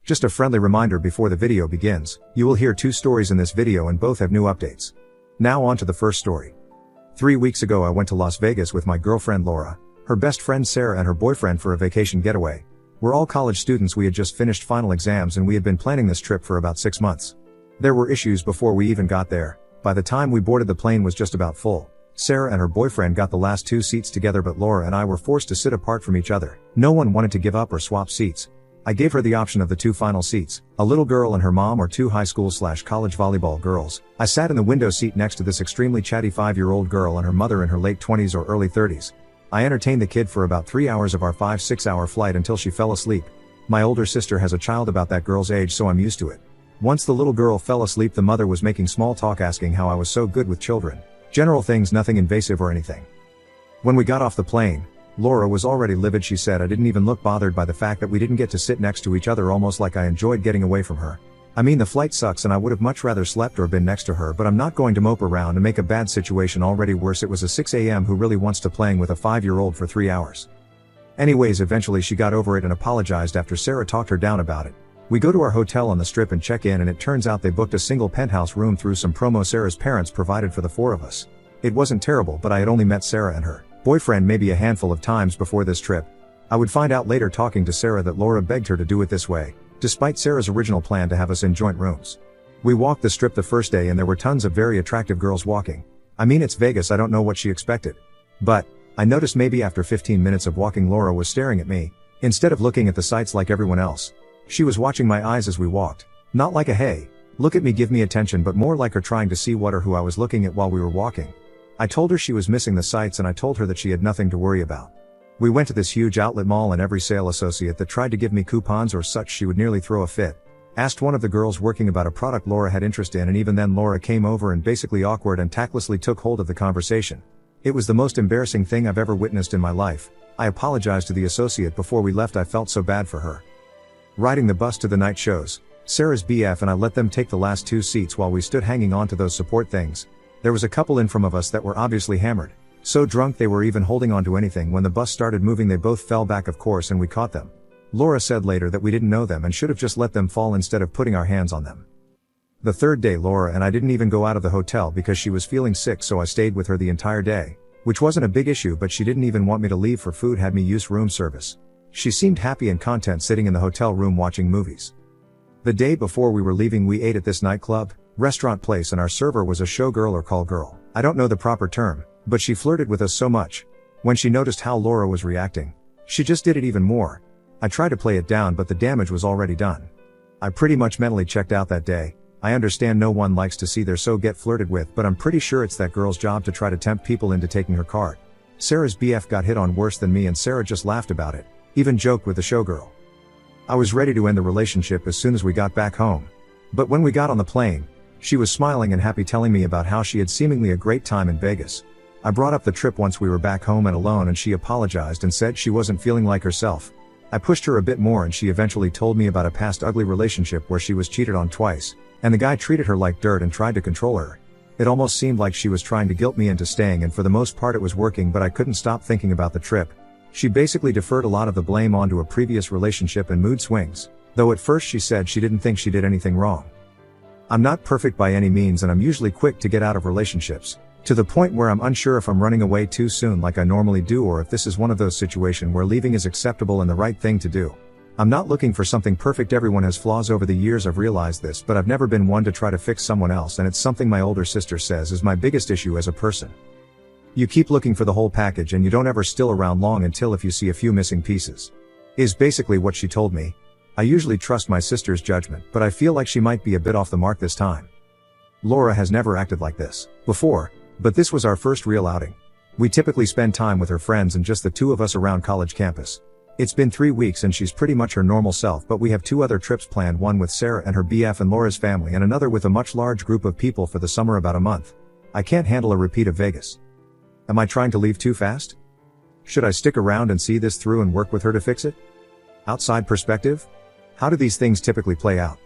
Just a friendly reminder before the video begins, you will hear two stories in this video and both have new updates. Now on to the first story. 3 weeks ago I went to Las Vegas with my girlfriend Laura, her best friend Sarah and her boyfriend for a vacation getaway. We're all college students, we had just finished final exams and we had been planning this trip for about 6 months. There were issues before we even got there. By the time we boarded, the plane was just about full. Sarah and her boyfriend got the last 2 seats together, but Laura and I were forced to sit apart from each other. No one wanted to give up or swap seats. I gave her the option of the 2 final seats, a little girl and her mom or 2 high school/college volleyball girls. I sat in the window seat next to this extremely chatty 5-year-old girl and her mother in her late 20s or early 30s. I entertained the kid for about 3 hours of our 5-6 hour flight until she fell asleep. My older sister has a child about that girl's age, so I'm used to it. Once the little girl fell asleep, the mother was making small talk asking how I was so good with children. General things, nothing invasive or anything. When we got off the plane, Laura was already livid. She said I didn't even look bothered by the fact that we didn't get to sit next to each other, almost like I enjoyed getting away from her. I mean, the flight sucks and I would have much rather slept or been next to her, but I'm not going to mope around and make a bad situation already worse. It was a 6 a.m. who really wants to playing with a 5-year-old for 3 hours. Anyways, eventually she got over it and apologized after Sarah talked her down about it. We go to our hotel on the Strip and check in, and it turns out they booked a single penthouse room through some promo Sarah's parents provided for the 4 of us. It wasn't terrible, but I had only met Sarah and her boyfriend maybe a handful of times before this trip. I would find out later talking to Sarah that Laura begged her to do it this way, despite Sarah's original plan to have us in joint rooms. We walked the Strip the first day and there were tons of very attractive girls walking. I mean, it's Vegas, I don't know what she expected. But I noticed maybe after 15 minutes of walking, Laura was staring at me, instead of looking at the sights like everyone else. She was watching my eyes as we walked. Not like a hey, look at me, give me attention, but more like her trying to see what or who I was looking at while we were walking. I told her she was missing the sights and I told her that she had nothing to worry about. We went to this huge outlet mall and every sale associate that tried to give me coupons or such, she would nearly throw a fit. Asked one of the girls working about a product Laura had interest in, and even then Laura came over and basically awkward and tactlessly took hold of the conversation. It was the most embarrassing thing I've ever witnessed in my life. I apologized to the associate before we left. I felt so bad for her. Riding the bus to the night shows, Sarah's BF and I let them take the last 2 seats while we stood hanging on to those support things. There was a couple in front of us that were obviously hammered. So drunk they were even holding on to anything. When the bus started moving they both fell back, of course, and we caught them. Laura said later that we didn't know them and should have just let them fall instead of putting our hands on them. The third day Laura and I didn't even go out of the hotel because she was feeling sick, so I stayed with her the entire day, which wasn't a big issue, but she didn't even want me to leave for food, had me use room service. She seemed happy and content sitting in the hotel room watching movies. The day before we were leaving we ate at this nightclub, restaurant place, and our server was a showgirl or call girl. I don't know the proper term, but she flirted with us so much. When she noticed how Laura was reacting, she just did it even more. I tried to play it down, but the damage was already done. I pretty much mentally checked out that day. I understand no one likes to see their so get flirted with, but I'm pretty sure it's that girl's job to try to tempt people into taking her card. Sarah's BF got hit on worse than me and Sarah just laughed about it, even joked with the showgirl. I was ready to end the relationship as soon as we got back home. But when we got on the plane, she was smiling and happy, telling me about how she had seemingly a great time in Vegas. I brought up the trip once we were back home and alone, and she apologized and said she wasn't feeling like herself. I pushed her a bit more and she eventually told me about a past ugly relationship where she was cheated on twice, and the guy treated her like dirt and tried to control her. It almost seemed like she was trying to guilt me into staying, and for the most part it was working, but I couldn't stop thinking about the trip. She basically deferred a lot of the blame onto a previous relationship and mood swings, though at first she said she didn't think she did anything wrong. I'm not perfect by any means, and I'm usually quick to get out of relationships, to the point where I'm unsure if I'm running away too soon like I normally do, or if this is one of those situations where leaving is acceptable and the right thing to do. I'm not looking for something perfect. Everyone has flaws. Over the years I've realized this, but I've never been one to try to fix someone else, and it's something my older sister says is my biggest issue as a person. You keep looking for the whole package and you don't ever still around long until if you see a few missing pieces. Is basically what she told me. I usually trust my sister's judgment, but I feel like she might be a bit off the mark this time. Laura has never acted like this before, but this was our first real outing. We typically spend time with her friends and just the 2 of us around college campus. It's been 3 weeks and she's pretty much her normal self, but we have 2 other trips planned, one with Sarah and her BF and Laura's family, and another with a much large group of people for the summer, about a month. I can't handle a repeat of Vegas. Am I trying to leave too fast? Should I stick around and see this through and work with her to fix it? Outside perspective? How do these things typically play out?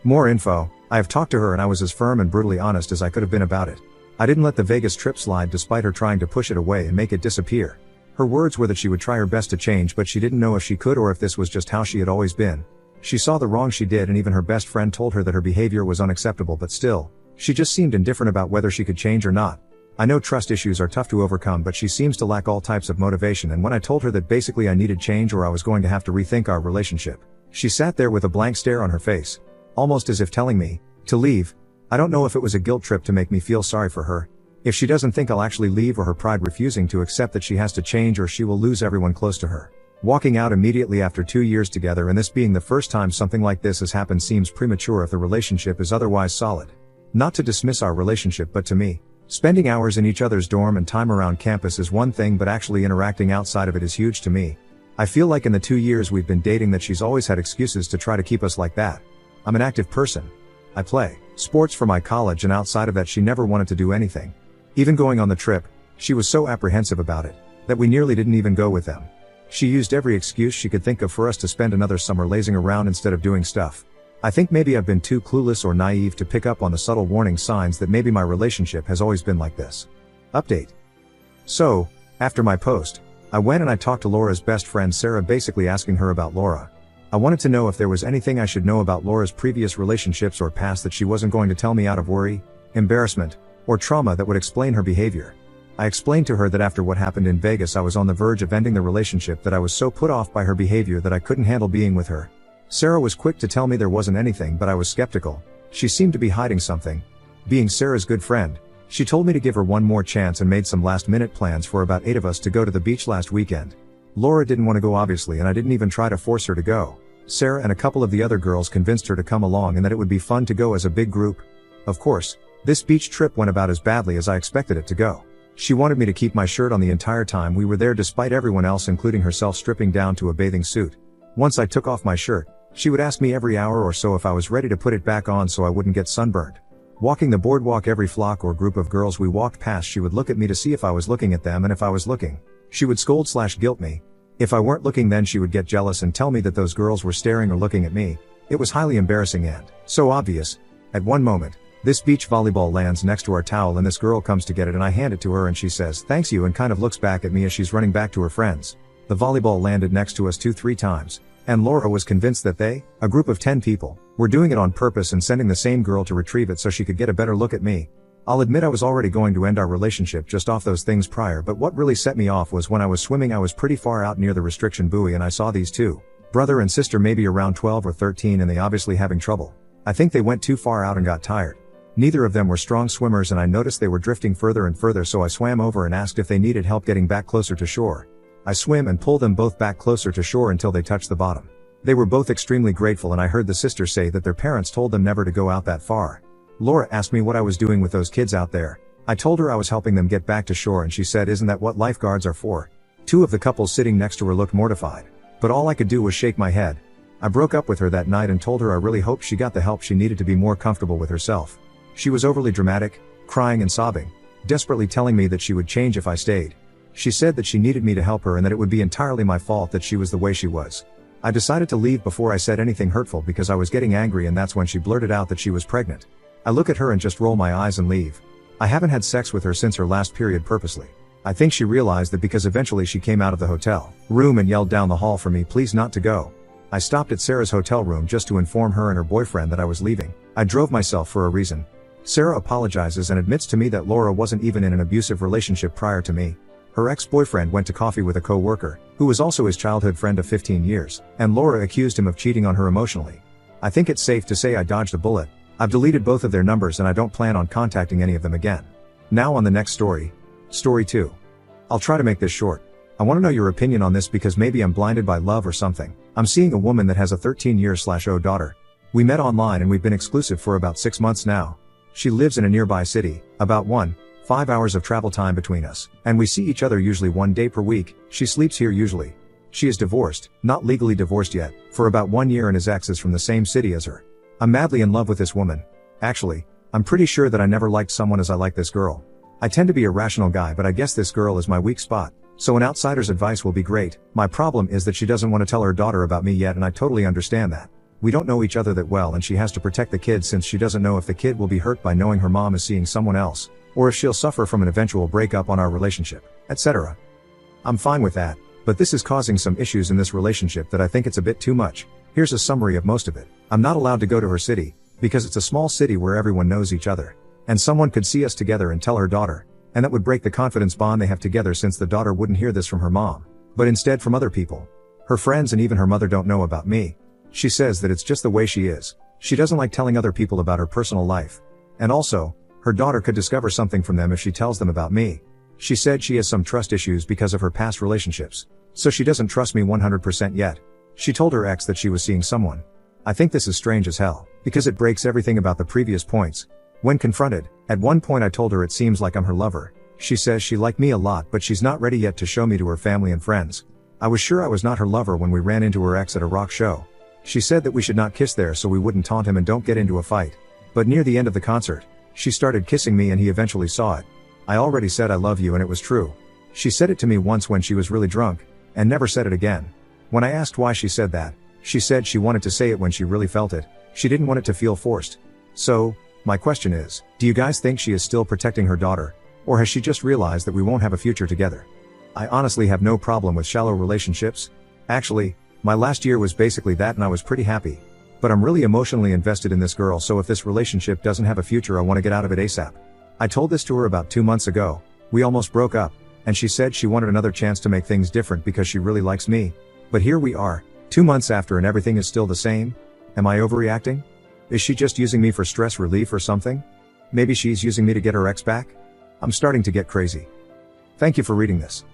More info. I have talked to her and I was as firm and brutally honest as I could have been about it. I didn't let the Vegas trip slide despite her trying to push it away and make it disappear. Her words were that she would try her best to change, but she didn't know if she could or if this was just how she had always been. She saw the wrong she did, and even her best friend told her that her behavior was unacceptable, but still, she just seemed indifferent about whether she could change or not. I know trust issues are tough to overcome, but she seems to lack all types of motivation, and when I told her that basically I needed change or I was going to have to rethink our relationship, she sat there with a blank stare on her face, almost as if telling me to leave. I don't know if it was a guilt trip to make me feel sorry for her, if she doesn't think I'll actually leave, or her pride refusing to accept that she has to change, or she will lose everyone close to her. Walking out immediately after 2 years together, and this being the first time something like this has happened, seems premature if the relationship is otherwise solid. Not to dismiss our relationship, but to me, spending hours in each other's dorm and time around campus is one thing, but actually interacting outside of it is huge to me. I feel like in the 2 years we've been dating that she's always had excuses to try to keep us like that. I'm an active person. I play sports for my college, and outside of that she never wanted to do anything. Even going on the trip, she was so apprehensive about it, that we nearly didn't even go with them. She used every excuse she could think of for us to spend another summer lazing around instead of doing stuff. I think maybe I've been too clueless or naive to pick up on the subtle warning signs that maybe my relationship has always been like this. Update. So, after my post, I went and I talked to Laura's best friend Sarah, basically asking her about Laura. I wanted to know if there was anything I should know about Laura's previous relationships or past that she wasn't going to tell me out of worry, embarrassment, or trauma that would explain her behavior. I explained to her that after what happened in Vegas I was on the verge of ending the relationship, that I was so put off by her behavior that I couldn't handle being with her. Sarah was quick to tell me there wasn't anything, but I was skeptical. She seemed to be hiding something. Being Sarah's good friend, she told me to give her one more chance and made some last-minute plans for about 8 of us to go to the beach last weekend. Laura didn't want to go, obviously, and I didn't even try to force her to go. Sarah and a couple of the other girls convinced her to come along and that it would be fun to go as a big group. Of course, this beach trip went about as badly as I expected it to go. She wanted me to keep my shirt on the entire time we were there, despite everyone else, including herself, stripping down to a bathing suit. Once I took off my shirt, she would ask me every hour or so if I was ready to put it back on so I wouldn't get sunburned. Walking the boardwalk, every flock or group of girls we walked past, she would look at me to see if I was looking at them, and if I was looking, she would scold/guilt me. If I weren't looking, then she would get jealous and tell me that those girls were staring or looking at me. It was highly embarrassing and so obvious. At one moment, this beach volleyball lands next to our towel and this girl comes to get it, and I hand it to her and she says thanks you and kind of looks back at me as she's running back to her friends. The volleyball landed next to us 2-3 times, and Laura was convinced that they, a group of 10 people, were doing it on purpose and sending the same girl to retrieve it so she could get a better look at me. I'll admit I was already going to end our relationship just off those things prior, but what really set me off was when I was swimming. I was pretty far out near the restriction buoy and I saw these two, brother and sister, maybe around 12 or 13, and they obviously having trouble. I think they went too far out and got tired. Neither of them were strong swimmers and I noticed they were drifting further and further, so I swam over and asked if they needed help getting back closer to shore. I swim and pull them both back closer to shore until they touched the bottom. They were both extremely grateful, and I heard the sister say that their parents told them never to go out that far. Laura asked me what I was doing with those kids out there. I told her I was helping them get back to shore, and she said, "Isn't that what lifeguards are for?" Two of the couples sitting next to her looked mortified, but all I could do was shake my head. I broke up with her that night and told her I really hoped she got the help she needed to be more comfortable with herself. She was overly dramatic, crying and sobbing, desperately telling me that she would change if I stayed. She said that she needed me to help her and that it would be entirely my fault that she was the way she was. I decided to leave before I said anything hurtful because I was getting angry, and that's when she blurted out that she was pregnant. I look at her and just roll my eyes and leave. I haven't had sex with her since her last period purposely. I think she realized that because eventually she came out of the hotel room and yelled down the hall for me please not to go. I stopped at Sarah's hotel room just to inform her and her boyfriend that I was leaving. I drove myself for a reason. Sarah apologizes and admits to me that Laura wasn't even in an abusive relationship prior to me. Her ex-boyfriend went to coffee with a co-worker, who was also his childhood friend of 15 years, and Laura accused him of cheating on her emotionally. I think it's safe to say I dodged a bullet. I've deleted both of their numbers and I don't plan on contacting any of them again. Now on the next story. Story 2. I'll try to make this short. I want to know your opinion on this because maybe I'm blinded by love or something. I'm seeing a woman that has a 13-year-old daughter. We met online and we've been exclusive for about 6 months now. She lives in a nearby city, about 5 hours of travel time between us, and we see each other usually 1 day per week. She sleeps here usually. She is divorced, not legally divorced yet, for about 1 year, and his ex is from the same city as her. I'm madly in love with this woman. Actually, I'm pretty sure that I never liked someone as I like this girl. I tend to be a rational guy, but I guess this girl is my weak spot. So an outsider's advice will be great. My problem is that she doesn't want to tell her daughter about me yet, and I totally understand that. We don't know each other that well and she has to protect the kid since she doesn't know if the kid will be hurt by knowing her mom is seeing someone else, or if she'll suffer from an eventual breakup on our relationship, etc. I'm fine with that, but this is causing some issues in this relationship that I think it's a bit too much. Here's a summary of most of it. I'm not allowed to go to her city, because it's a small city where everyone knows each other. And someone could see us together and tell her daughter, and that would break the confidence bond they have together, since the daughter wouldn't hear this from her mom, but instead from other people. Her friends and even her mother don't know about me. She says that it's just the way she is. She doesn't like telling other people about her personal life. And also, her daughter could discover something from them if she tells them about me. She said she has some trust issues because of her past relationships. So she doesn't trust me 100% yet. She told her ex that she was seeing someone. I think this is strange as hell, because it breaks everything about the previous points. When confronted, at one point I told her it seems like I'm her lover. She says she liked me a lot, but she's not ready yet to show me to her family and friends. I was sure I was not her lover when we ran into her ex at a rock show. She said that we should not kiss there so we wouldn't taunt him and don't get into a fight. But near the end of the concert, she started kissing me and he eventually saw it. I already said I love you and it was true. She said it to me once when she was really drunk, and never said it again. When I asked why she said that, she said she wanted to say it when she really felt it. She didn't want it to feel forced. So, my question is, do you guys think she is still protecting her daughter? Or has she just realized that we won't have a future together? I honestly have no problem with shallow relationships. Actually, my last year was basically that and I was pretty happy. But I'm really emotionally invested in this girl, so if this relationship doesn't have a future, I want to get out of it ASAP. I told this to her about 2 months ago. We almost broke up, and she said she wanted another chance to make things different because she really likes me. But here we are, 2 months after, and everything is still the same. Am I overreacting? Is she just using me for stress relief or something? Maybe she's using me to get her ex back? I'm starting to get crazy. Thank you for reading this.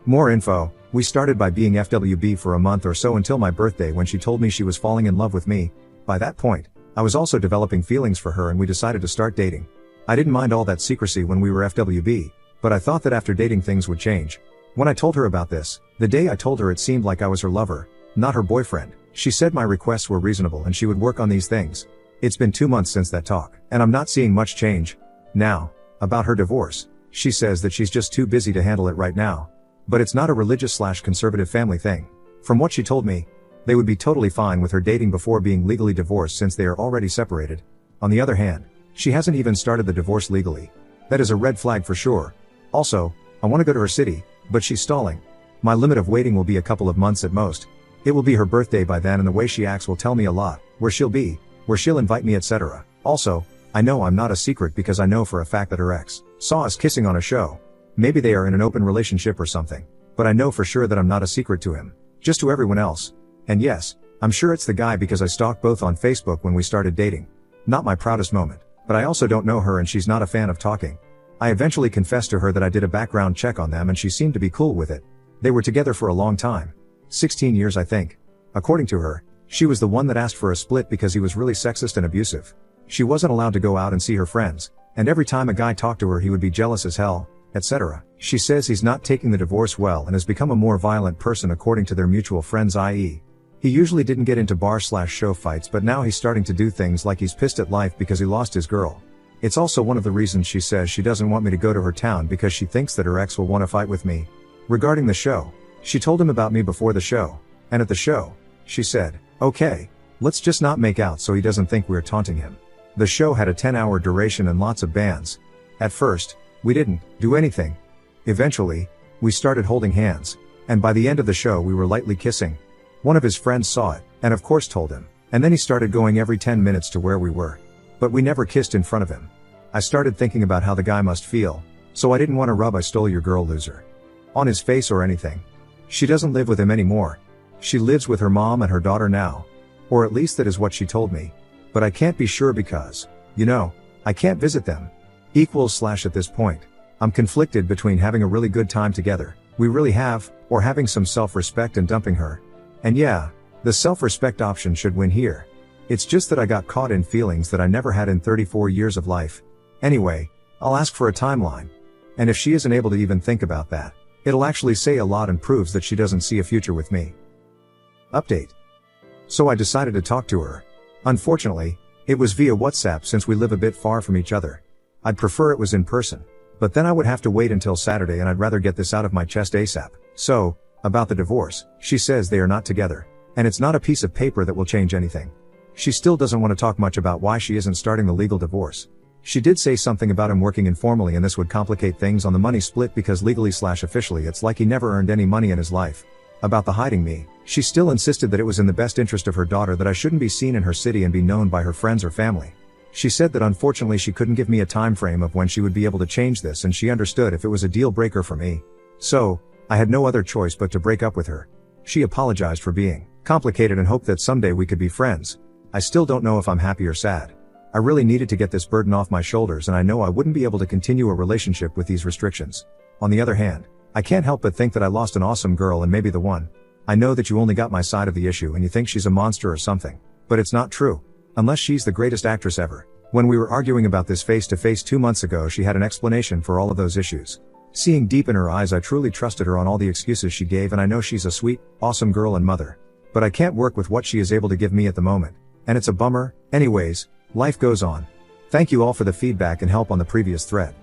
More info. We started by being FWB for a month or so until my birthday, when she told me she was falling in love with me. By that point, I was also developing feelings for her and we decided to start dating. I didn't mind all that secrecy when we were FWB, but I thought that after dating things would change. When I told her about this, the day I told her, it seemed like I was her lover, not her boyfriend. She said my requests were reasonable and she would work on these things. It's been 2 months since that talk, and I'm not seeing much change. Now, about her divorce, she says that she's just too busy to handle it right now. But it's not a religious/conservative family thing. From what she told me, they would be totally fine with her dating before being legally divorced since they are already separated. On the other hand, she hasn't even started the divorce legally. That is a red flag for sure. Also, I want to go to her city, but she's stalling. My limit of waiting will be a couple of months at most. It will be her birthday by then, and the way she acts will tell me a lot, where she'll be, where she'll invite me, etc. Also, I know I'm not a secret because I know for a fact that her ex saw us kissing on a show. Maybe they are in an open relationship or something, but I know for sure that I'm not a secret to him, just to everyone else. And yes, I'm sure it's the guy because I stalked both on Facebook when we started dating. Not my proudest moment, but I also don't know her and she's not a fan of talking. I eventually confessed to her that I did a background check on them and she seemed to be cool with it. They were together for a long time. 16 years, I think. According to her, she was the one that asked for a split because he was really sexist and abusive. She wasn't allowed to go out and see her friends, and every time a guy talked to her he would be jealous as hell, etc. She says he's not taking the divorce well and has become a more violent person according to their mutual friends, i.e. he usually didn't get into bar/show fights, but now he's starting to do things like he's pissed at life because he lost his girl. It's also one of the reasons she says she doesn't want me to go to her town because she thinks that her ex will want to fight with me. Regarding the show, she told him about me before the show, and at the show, she said, "Okay, let's just not make out so he doesn't think we're taunting him." The show had a 10-hour duration and lots of bands. At first, we didn't do anything. Eventually, we started holding hands, and by the end of the show we were lightly kissing. One of his friends saw it, and of course told him, and then he started going every 10 minutes to where we were. But we never kissed in front of him. I started thinking about how the guy must feel, so I didn't want to rub "I stole your girl, loser" on his face or anything. She doesn't live with him anymore. She lives with her mom and her daughter now. Or at least that is what she told me. But I can't be sure because, I can't visit them. At this point, I'm conflicted between having a really good time together, we really have, or having some self-respect and dumping her. And yeah, the self-respect option should win here. It's just that I got caught in feelings that I never had in 34 years of life. Anyway, I'll ask for a timeline. And if she isn't able to even think about that, it'll actually say a lot and proves that she doesn't see a future with me. Update. So I decided to talk to her. Unfortunately, it was via WhatsApp since we live a bit far from each other. I'd prefer it was in person, but then I would have to wait until Saturday and I'd rather get this out of my chest ASAP. So, about the divorce, she says they are not together, and it's not a piece of paper that will change anything. She still doesn't want to talk much about why she isn't starting the legal divorce. She did say something about him working informally and this would complicate things on the money split because legally/officially it's like he never earned any money in his life. About the hiding me, she still insisted that it was in the best interest of her daughter that I shouldn't be seen in her city and be known by her friends or family. She said that unfortunately she couldn't give me a time frame of when she would be able to change this, and she understood if it was a deal breaker for me. So, I had no other choice but to break up with her. She apologized for being complicated and hoped that someday we could be friends. I still don't know if I'm happy or sad. I really needed to get this burden off my shoulders, and I know I wouldn't be able to continue a relationship with these restrictions. On the other hand, I can't help but think that I lost an awesome girl and maybe the one. I know that you only got my side of the issue and you think she's a monster or something. But it's not true. Unless she's the greatest actress ever. When we were arguing about this face to face 2 months ago, she had an explanation for all of those issues. Seeing deep in her eyes, I truly trusted her on all the excuses she gave, and I know she's a sweet, awesome girl and mother. But I can't work with what she is able to give me at the moment. And it's a bummer. Anyways, life goes on. Thank you all for the feedback and help on the previous thread.